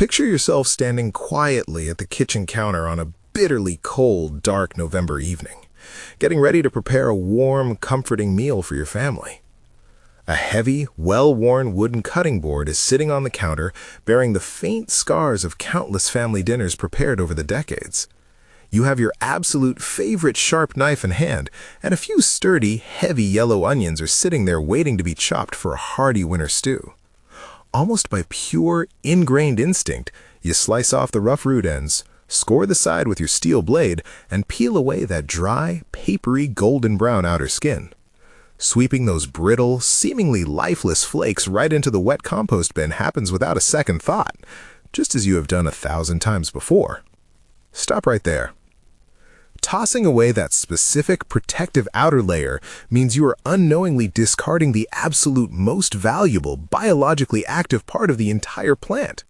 Picture yourself standing quietly at the kitchen counter on a bitterly cold, dark November evening, getting ready to prepare a warm, comforting meal for your family. A heavy, well-worn wooden cutting board is sitting on the counter, bearing the faint scars of countless family dinners prepared over the decades. You have your absolute favorite sharp knife in hand, and a few sturdy, heavy yellow onions are sitting there waiting to be chopped for a hearty winter stew. Almost by pure, ingrained instinct, you slice off the rough root ends, score the side with your steel blade, and peel away that dry, papery, golden brown outer skin. Sweeping those brittle, seemingly lifeless flakes right into the wet compost bin happens without a second thought, just as you have done 1,000 times before. Stop right there. Tossing away that specific protective outer layer means you are unknowingly discarding the absolute most valuable, biologically active part of the entire plant.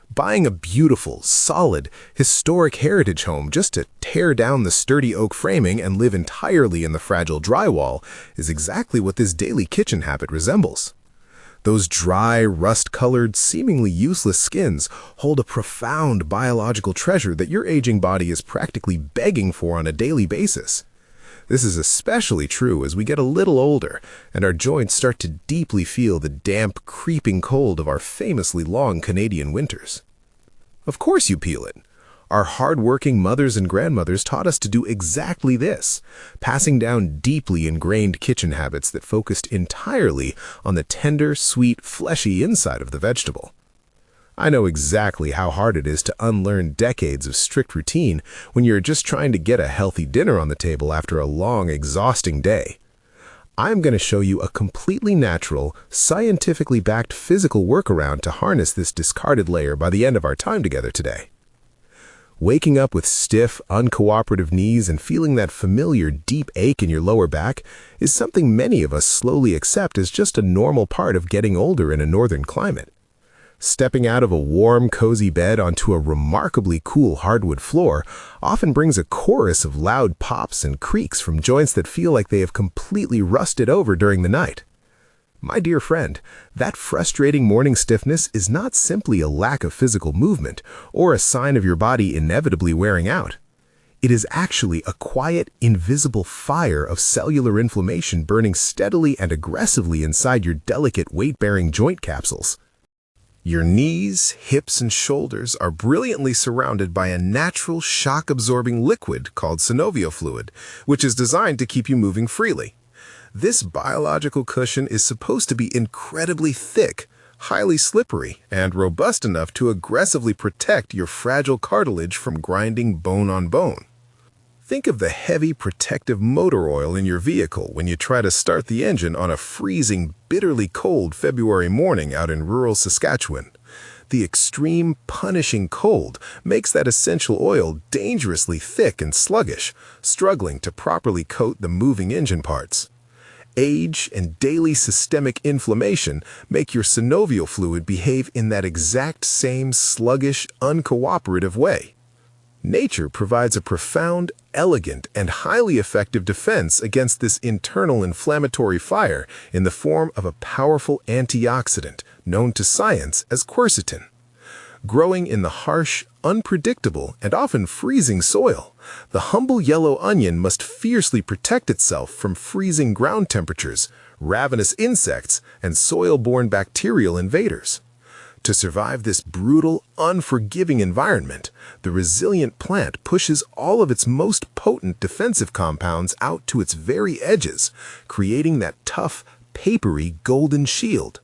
Buying a beautiful, solid, historic heritage home just to tear down the sturdy oak framing and live entirely in the fragile drywall is exactly what this daily kitchen habit resembles. Those dry, rust-colored, seemingly useless skins hold a profound biological treasure that your aging body is practically begging for on a daily basis. This is especially true as we get a little older and our joints start to deeply feel the damp, creeping cold of our famously long Canadian winters. Of course you peel it. Our hard-working mothers and grandmothers taught us to do exactly this, passing down deeply ingrained kitchen habits that focused entirely on the tender, sweet, fleshy inside of the vegetable. I know exactly how hard it is to unlearn decades of strict routine when you're just trying to get a healthy dinner on the table after a long, exhausting day. I'm going to show you a completely natural, scientifically backed physical workaround to harness this discarded layer by the end of our time together today. Waking up with stiff, uncooperative knees and feeling that familiar deep ache in your lower back is something many of us slowly accept as just a normal part of getting older in a northern climate. Stepping out of a warm, cozy bed onto a remarkably cool hardwood floor often brings a chorus of loud pops and creaks from joints that feel like they have completely rusted over during the night. My dear friend, that frustrating morning stiffness is not simply a lack of physical movement or a sign of your body inevitably wearing out. It is actually a quiet, invisible fire of cellular inflammation burning steadily and aggressively inside your delicate, weight-bearing joint capsules. Your knees, hips, and shoulders are brilliantly surrounded by a natural shock-absorbing liquid called synovial fluid, which is designed to keep you moving freely. This biological cushion is supposed to be incredibly thick, highly slippery, and robust enough to aggressively protect your fragile cartilage from grinding bone on bone. Think of the heavy protective motor oil in your vehicle when you try to start the engine on a freezing, bitterly cold February morning out in rural Saskatchewan. The extreme, punishing cold makes that essential oil dangerously thick and sluggish, struggling to properly coat the moving engine parts. Age and daily systemic inflammation make your synovial fluid behave in that exact same sluggish, uncooperative way. Nature provides a profound, elegant, and highly effective defense against this internal inflammatory fire in the form of a powerful antioxidant known to science as quercetin. Growing in the harsh, unpredictable, and often freezing soil, the humble yellow onion must fiercely protect itself from freezing ground temperatures, ravenous insects, and soil-borne bacterial invaders. To survive this brutal, unforgiving environment, the resilient plant pushes all of its most potent defensive compounds out to its very edges, creating that tough, papery golden shield.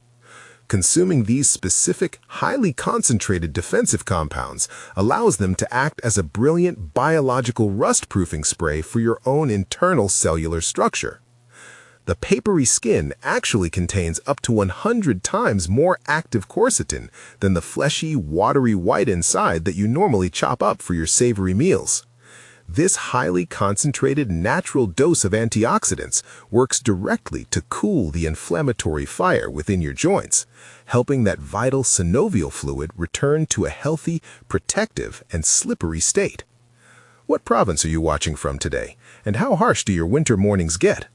Consuming these specific, highly concentrated defensive compounds allows them to act as a brilliant biological rust-proofing spray for your own internal cellular structure. The papery skin actually contains up to 100 times more active quercetin than the fleshy, watery white inside that you normally chop up for your savory meals. This highly concentrated natural dose of antioxidants works directly to cool the inflammatory fire within your joints, helping that vital synovial fluid return to a healthy, protective, and slippery state. What province are you watching from today, and how harsh do your winter mornings get?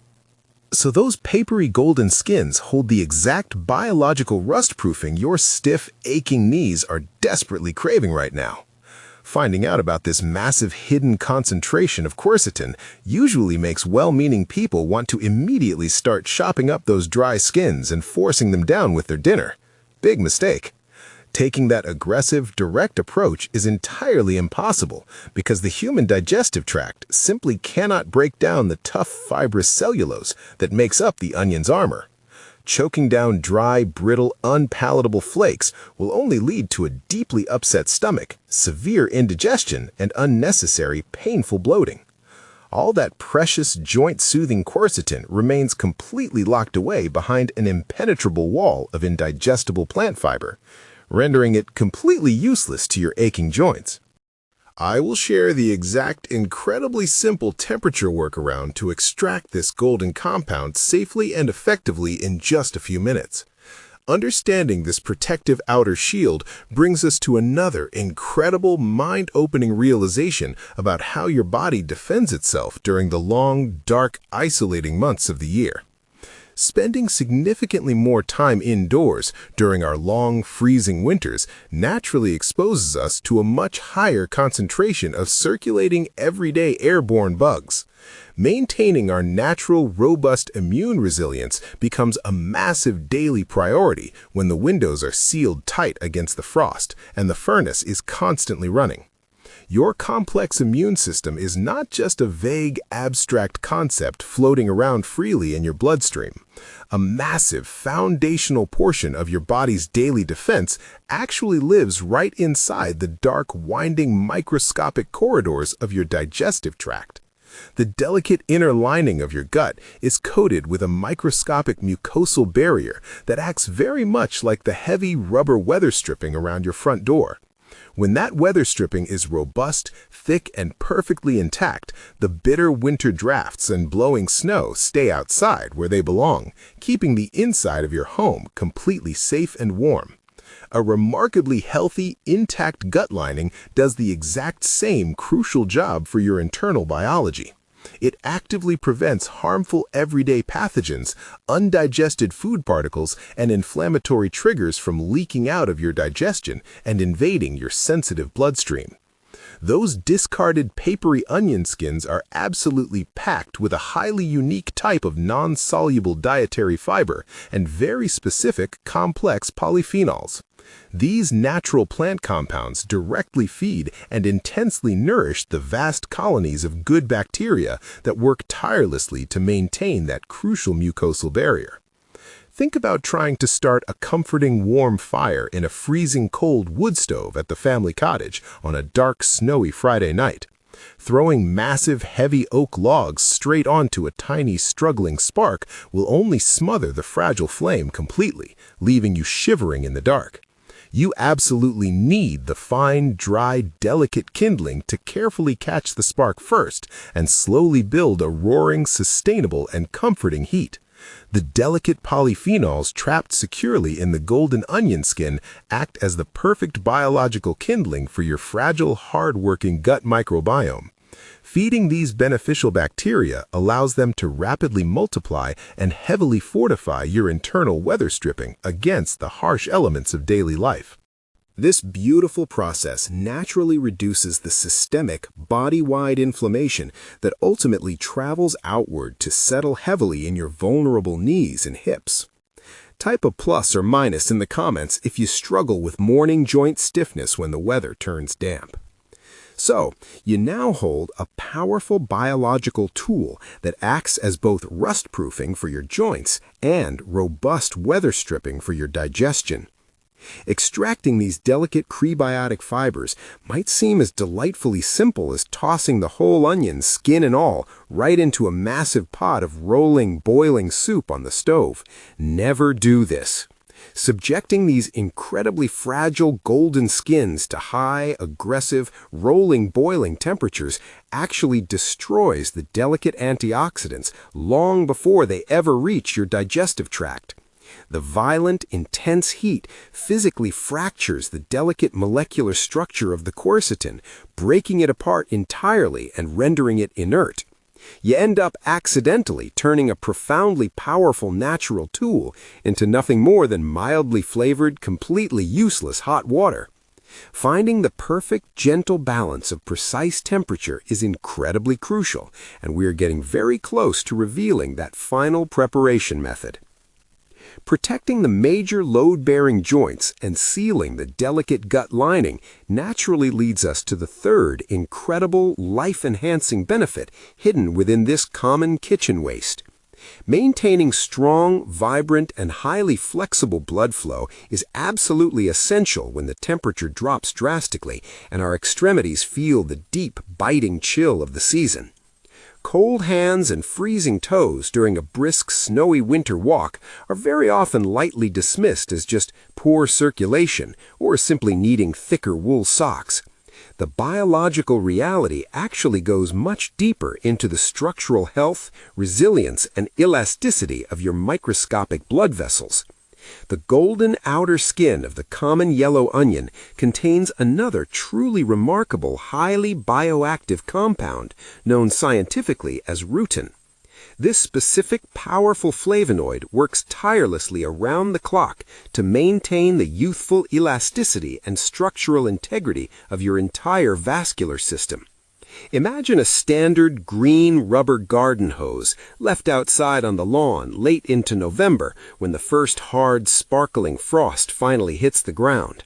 So those papery golden skins hold the exact biological rust-proofing your stiff, aching knees are desperately craving right now. Finding out about this massive hidden concentration of quercetin usually makes well-meaning people want to immediately start chopping up those dry skins and forcing them down with their dinner. Big mistake. Taking that aggressive, direct approach is entirely impossible because the human digestive tract simply cannot break down the tough, fibrous cellulose that makes up the onion's armor. Choking down dry, brittle, unpalatable flakes will only lead to a deeply upset stomach, severe indigestion, and unnecessary, painful bloating. All that precious, joint-soothing quercetin remains completely locked away behind an impenetrable wall of indigestible plant fiber, rendering it completely useless to your aching joints. I will share the exact, incredibly simple temperature workaround to extract this golden compound safely and effectively in just a few minutes. Understanding this protective outer shield brings us to another incredible, mind-opening realization about how your body defends itself during the long, dark, isolating months of the year. Spending significantly more time indoors during our long, freezing winters naturally exposes us to a much higher concentration of circulating everyday airborne bugs. Maintaining our natural, robust immune resilience becomes a massive daily priority when the windows are sealed tight against the frost and the furnace is constantly running. Your complex immune system is not just a vague, abstract concept floating around freely in your bloodstream. A massive, foundational portion of your body's daily defense actually lives right inside the dark, winding, microscopic corridors of your digestive tract. The delicate inner lining of your gut is coated with a microscopic mucosal barrier that acts very much like the heavy rubber weather stripping around your front door. When that weather stripping is robust, thick, and perfectly intact, the bitter winter drafts and blowing snow stay outside where they belong, keeping the inside of your home completely safe and warm. A remarkably healthy, intact gut lining does the exact same crucial job for your internal biology. It actively prevents harmful everyday pathogens, undigested food particles, and inflammatory triggers from leaking out of your digestion and invading your sensitive bloodstream. Those discarded papery onion skins are absolutely packed with a highly unique type of non-soluble dietary fiber and very specific complex polyphenols. These natural plant compounds directly feed and intensely nourish the vast colonies of good bacteria that work tirelessly to maintain that crucial mucosal barrier. Think about trying to start a comforting warm fire in a freezing cold wood stove at the family cottage on a dark, snowy Friday night. Throwing massive, heavy oak logs straight onto a tiny, struggling spark will only smother the fragile flame completely, leaving you shivering in the dark. You absolutely need the fine, dry, delicate kindling to carefully catch the spark first and slowly build a roaring, sustainable, and comforting heat. The delicate polyphenols trapped securely in the golden onion skin act as the perfect biological kindling for your fragile, hard-working gut microbiome. Feeding these beneficial bacteria allows them to rapidly multiply and heavily fortify your internal weather stripping against the harsh elements of daily life. This beautiful process naturally reduces the systemic, body-wide inflammation that ultimately travels outward to settle heavily in your vulnerable knees and hips. Type a plus or minus in the comments if you struggle with morning joint stiffness when the weather turns damp. So, you now hold a powerful biological tool that acts as both rust-proofing for your joints and robust weather stripping for your digestion. Extracting these delicate prebiotic fibers might seem as delightfully simple as tossing the whole onion, skin and all, right into a massive pot of rolling, boiling soup on the stove. Never do this. Subjecting these incredibly fragile golden skins to high, aggressive, rolling, boiling temperatures actually destroys the delicate antioxidants long before they ever reach your digestive tract. The violent, intense heat physically fractures the delicate molecular structure of the quercetin, breaking it apart entirely and rendering it inert. You end up accidentally turning a profoundly powerful natural tool into nothing more than mildly flavored, completely useless hot water. Finding the perfect, gentle balance of precise temperature is incredibly crucial, and we are getting very close to revealing that final preparation method. Protecting the major load-bearing joints and sealing the delicate gut lining naturally leads us to the third incredible, life-enhancing benefit hidden within this common kitchen waste. Maintaining strong, vibrant, and highly flexible blood flow is absolutely essential when the temperature drops drastically and our extremities feel the deep, biting chill of the season. Cold hands and freezing toes during a brisk, snowy winter walk are very often lightly dismissed as just poor circulation or simply needing thicker wool socks. The biological reality actually goes much deeper into the structural health, resilience, and elasticity of your microscopic blood vessels. The golden outer skin of the common yellow onion contains another truly remarkable, highly bioactive compound known scientifically as rutin. This specific, powerful flavonoid works tirelessly around the clock to maintain the youthful elasticity and structural integrity of your entire vascular system. Imagine a standard green rubber garden hose left outside on the lawn late into November when the first hard, sparkling frost finally hits the ground.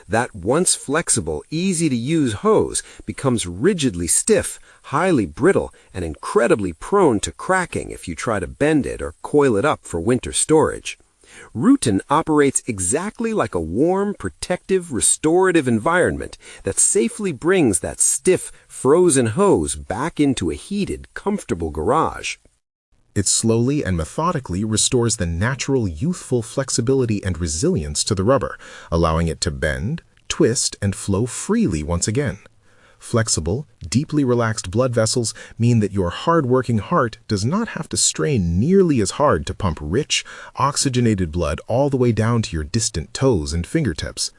That once flexible, easy-to-use hose becomes rigidly stiff, highly brittle, and incredibly prone to cracking if you try to bend it or coil it up for winter storage. Rutin operates exactly like a warm, protective, restorative environment that safely brings that stiff, frozen hose back into a heated, comfortable garage. It slowly and methodically restores the natural youthful flexibility and resilience to the rubber, allowing it to bend, twist, and flow freely once again. Flexible, deeply relaxed blood vessels mean that your hard-working heart does not have to strain nearly as hard to pump rich, oxygenated blood all the way down to your distant toes and fingertips.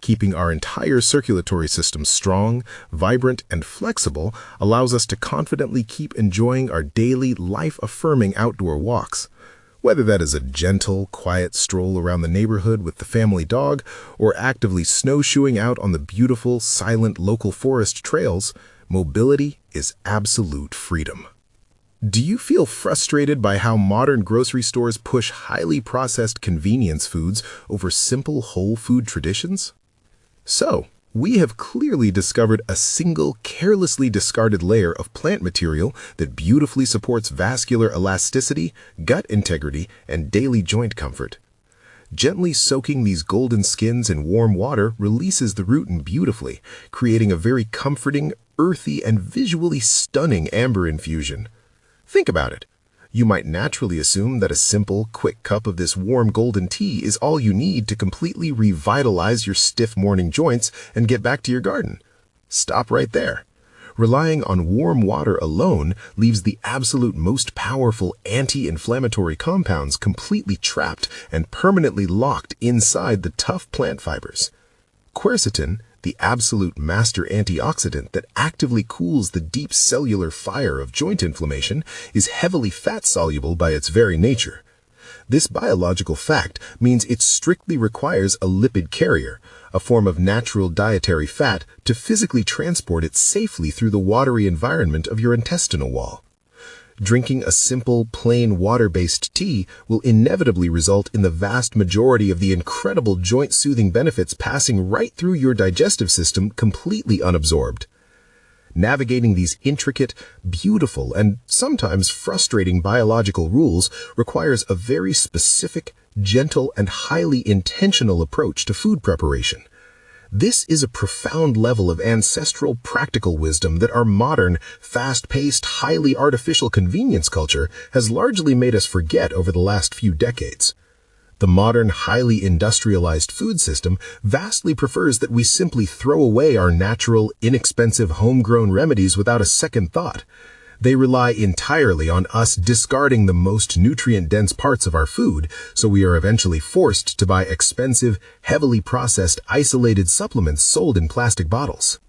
Keeping our entire circulatory system strong, vibrant, and flexible allows us to confidently keep enjoying our daily, life-affirming outdoor walks. Whether that is a gentle, quiet stroll around the neighborhood with the family dog, or actively snowshoeing out on the beautiful, silent local forest trails, mobility is absolute freedom. Do you feel frustrated by how modern grocery stores push highly processed convenience foods over simple whole food traditions? So, we have clearly discovered a single, carelessly discarded layer of plant material that beautifully supports vascular elasticity, gut integrity, and daily joint comfort. Gently soaking these golden skins in warm water releases the rutin beautifully, creating a very comforting, earthy, and visually stunning amber infusion. Think about it. You might naturally assume that a simple, quick cup of this warm golden tea is all you need to completely revitalize your stiff morning joints and get back to your garden. Stop right there. Relying on warm water alone leaves the absolute most powerful anti-inflammatory compounds completely trapped and permanently locked inside the tough plant fibers. Quercetin, the absolute master antioxidant that actively cools the deep cellular fire of joint inflammation, is heavily fat-soluble by its very nature. This biological fact means it strictly requires a lipid carrier, a form of natural dietary fat, to physically transport it safely through the watery environment of your intestinal wall. Drinking a simple, plain water-based tea will inevitably result in the vast majority of the incredible joint-soothing benefits passing right through your digestive system completely unabsorbed. Navigating these intricate, beautiful, and sometimes frustrating biological rules requires a very specific, gentle, and highly intentional approach to food preparation. This is a profound level of ancestral practical wisdom that our modern, fast-paced, highly artificial convenience culture has largely made us forget over the last few decades. The modern, highly industrialized food system vastly prefers that we simply throw away our natural, inexpensive, homegrown remedies without a second thought. They rely entirely on us discarding the most nutrient-dense parts of our food, so we are eventually forced to buy expensive, heavily processed, isolated supplements sold in plastic bottles.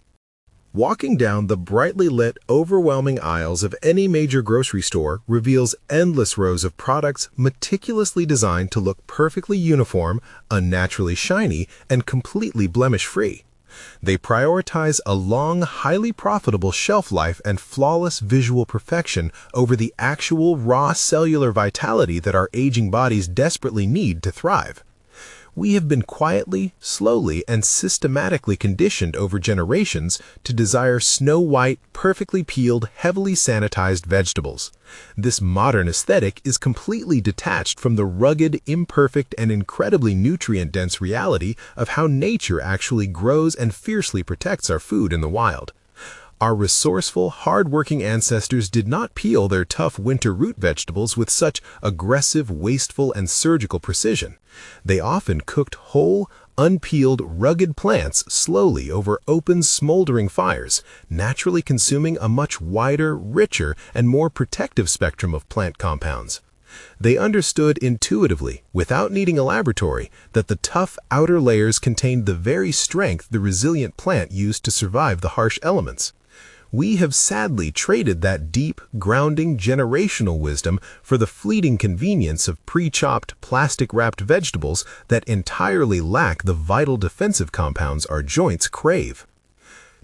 Walking down the brightly lit, overwhelming aisles of any major grocery store reveals endless rows of products meticulously designed to look perfectly uniform, unnaturally shiny, and completely blemish-free. They prioritize a long, highly profitable shelf life and flawless visual perfection over the actual raw cellular vitality that our aging bodies desperately need to thrive. We have been quietly, slowly, and systematically conditioned over generations to desire snow-white, perfectly peeled, heavily sanitized vegetables. This modern aesthetic is completely detached from the rugged, imperfect, and incredibly nutrient-dense reality of how nature actually grows and fiercely protects our food in the wild. Our resourceful, hard-working ancestors did not peel their tough winter root vegetables with such aggressive, wasteful, and surgical precision. They often cooked whole, unpeeled, rugged plants slowly over open, smoldering fires, naturally consuming a much wider, richer, and more protective spectrum of plant compounds. They understood intuitively, without needing a laboratory, that the tough outer layers contained the very strength the resilient plant used to survive the harsh elements. We have sadly traded that deep, grounding, generational wisdom for the fleeting convenience of pre-chopped, plastic-wrapped vegetables that entirely lack the vital defensive compounds our joints crave.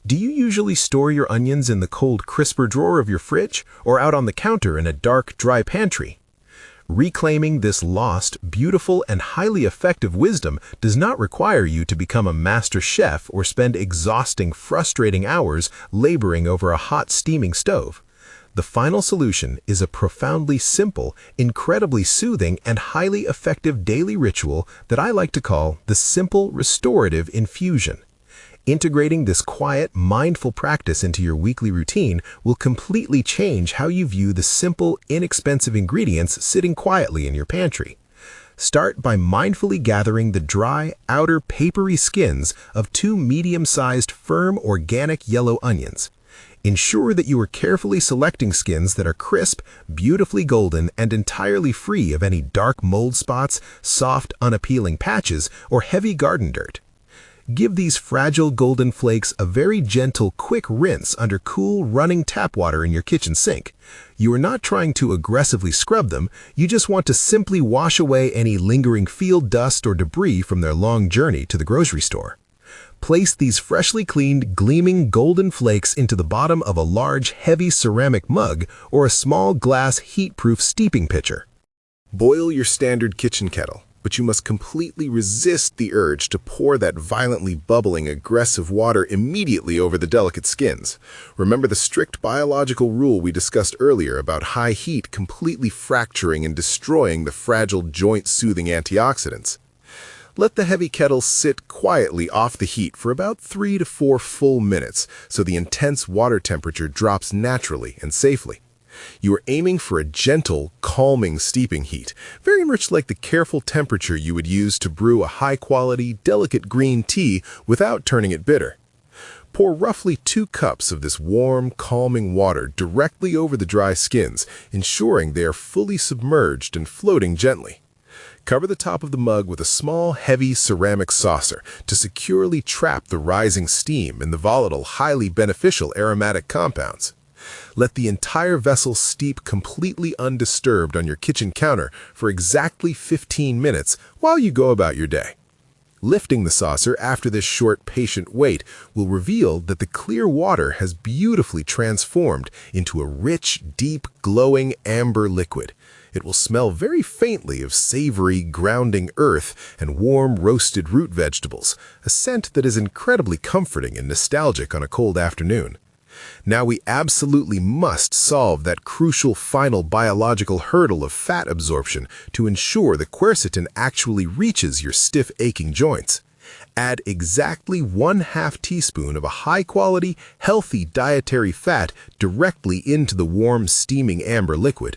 Do you usually store your onions in the cold crisper drawer of your fridge or out on the counter in a dark, dry pantry? Reclaiming this lost, beautiful, and highly effective wisdom does not require you to become a master chef or spend exhausting, frustrating hours laboring over a hot, steaming stove. The final solution is a profoundly simple, incredibly soothing, and highly effective daily ritual that I like to call the simple restorative infusion. Integrating this quiet, mindful practice into your weekly routine will completely change how you view the simple, inexpensive ingredients sitting quietly in your pantry. Start by mindfully gathering the dry, outer, papery skins of 2 medium-sized, firm, organic yellow onions. Ensure that you are carefully selecting skins that are crisp, beautifully golden, and entirely free of any dark mold spots, soft, unappealing patches, or heavy garden dirt. Give these fragile golden flakes a very gentle, quick rinse under cool, running tap water in your kitchen sink. You are not trying to aggressively scrub them, you just want to simply wash away any lingering field dust or debris from their long journey to the grocery store. Place these freshly cleaned, gleaming golden flakes into the bottom of a large, heavy ceramic mug or a small glass heat-proof steeping pitcher. Boil your standard kitchen kettle, but you must completely resist the urge to pour that violently bubbling, aggressive water immediately over the delicate skins. Remember the strict biological rule we discussed earlier about high heat completely fracturing and destroying the fragile joint-soothing antioxidants. Let the heavy kettle sit quietly off the heat for about 3 to 4 full minutes so the intense water temperature drops naturally and safely. You are aiming for a gentle, calming steeping heat, very much like the careful temperature you would use to brew a high-quality, delicate green tea without turning it bitter. Pour roughly 2 cups of this warm, calming water directly over the dry skins, ensuring they are fully submerged and floating gently. Cover the top of the mug with a small, heavy ceramic saucer to securely trap the rising steam and the volatile, highly beneficial aromatic compounds. Let the entire vessel steep completely undisturbed on your kitchen counter for exactly 15 minutes while you go about your day. Lifting the saucer after this short, patient wait will reveal that the clear water has beautifully transformed into a rich, deep, glowing amber liquid. It will smell very faintly of savory, grounding earth and warm, roasted root vegetables, a scent that is incredibly comforting and nostalgic on a cold afternoon. Now we absolutely must solve that crucial final biological hurdle of fat absorption to ensure the quercetin actually reaches your stiff, aching joints. Add exactly 1/2 teaspoon of a high-quality, healthy dietary fat directly into the warm, steaming amber liquid.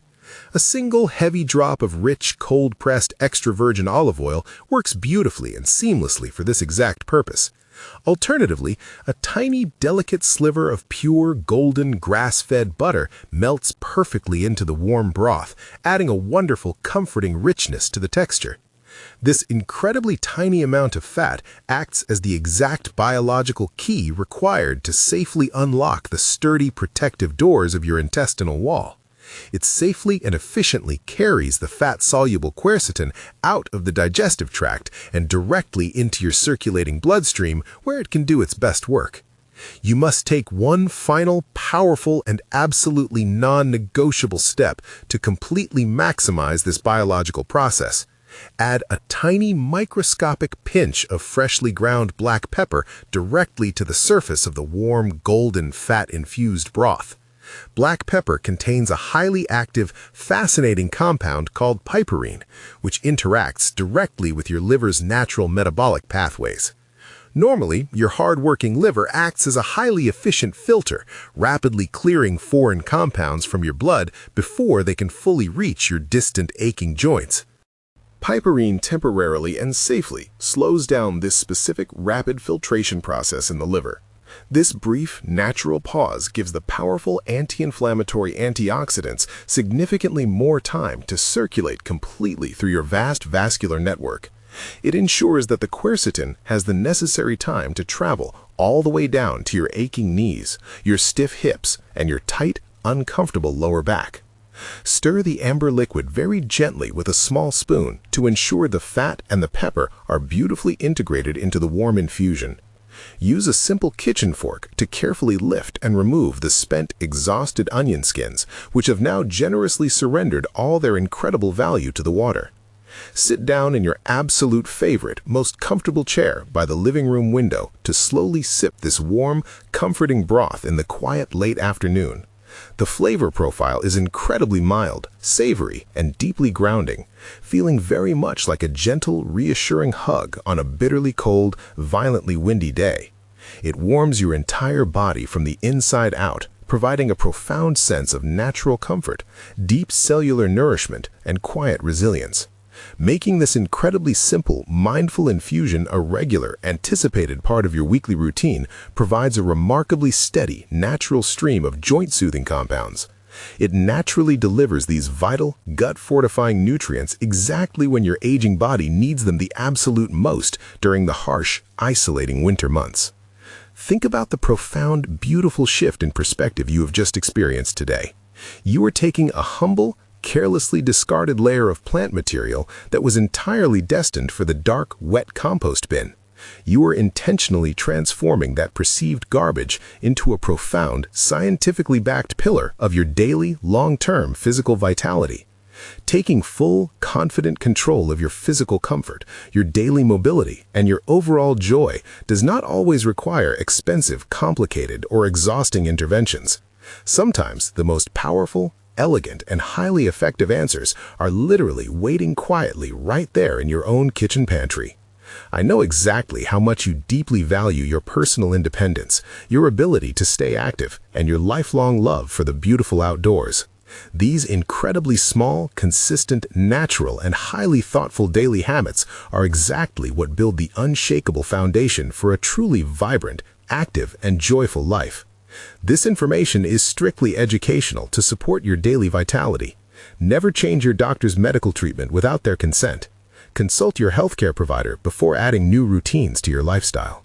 A single heavy drop of rich, cold-pressed extra virgin olive oil works beautifully and seamlessly for this exact purpose. Alternatively, a tiny, delicate sliver of pure, golden, grass-fed butter melts perfectly into the warm broth, adding a wonderful, comforting richness to the texture. This incredibly tiny amount of fat acts as the exact biological key required to safely unlock the sturdy protective doors of your intestinal wall. It safely and efficiently carries the fat-soluble quercetin out of the digestive tract and directly into your circulating bloodstream where it can do its best work. You must take one final, powerful, and absolutely non-negotiable step to completely maximize this biological process. Add a tiny microscopic pinch of freshly ground black pepper directly to the surface of the warm, golden, fat-infused broth. Black pepper contains a highly active, fascinating compound called piperine, which interacts directly with your liver's natural metabolic pathways. Normally, your hard-working liver acts as a highly efficient filter, rapidly clearing foreign compounds from your blood before they can fully reach your distant aching joints. Piperine temporarily and safely slows down this specific rapid filtration process in the liver. This brief, natural pause gives the powerful anti-inflammatory antioxidants significantly more time to circulate completely through your vast vascular network. It ensures that the quercetin has the necessary time to travel all the way down to your aching knees, your stiff hips, and your tight, uncomfortable lower back. Stir the amber liquid very gently with a small spoon to ensure the fat and the pepper are beautifully integrated into the warm infusion. Use a simple kitchen fork to carefully lift and remove the spent, exhausted onion skins, which have now generously surrendered all their incredible value to the water. Sit down in your absolute favorite, most comfortable chair by the living room window to slowly sip this warm, comforting broth in the quiet late afternoon. The flavor profile is incredibly mild, savory, and deeply grounding, feeling very much like a gentle, reassuring hug on a bitterly cold, violently windy day. It warms your entire body from the inside out, providing a profound sense of natural comfort, deep cellular nourishment, and quiet resilience. Making this incredibly simple, mindful infusion a regular, anticipated part of your weekly routine provides a remarkably steady, natural stream of joint-soothing compounds. It naturally delivers these vital, gut-fortifying nutrients exactly when your aging body needs them the absolute most during the harsh, isolating winter months. Think about the profound, beautiful shift in perspective you have just experienced today. You are taking a humble, carelessly discarded layer of plant material that was entirely destined for the dark, wet compost bin. You are intentionally transforming that perceived garbage into a profound, scientifically backed pillar of your daily, long-term physical vitality. Taking full, confident control of your physical comfort, your daily mobility, and your overall joy does not always require expensive, complicated, or exhausting interventions. Sometimes the most powerful, elegant, and highly effective answers are literally waiting quietly right there in your own kitchen pantry. I know exactly how much you deeply value your personal independence, your ability to stay active, and your lifelong love for the beautiful outdoors. These incredibly small, consistent, natural, and highly thoughtful daily habits are exactly what build the unshakable foundation for a truly vibrant, active, and joyful life. This information is strictly educational to support your daily vitality. Never change your doctor's medical treatment without their consent. Consult your healthcare provider before adding new routines to your lifestyle.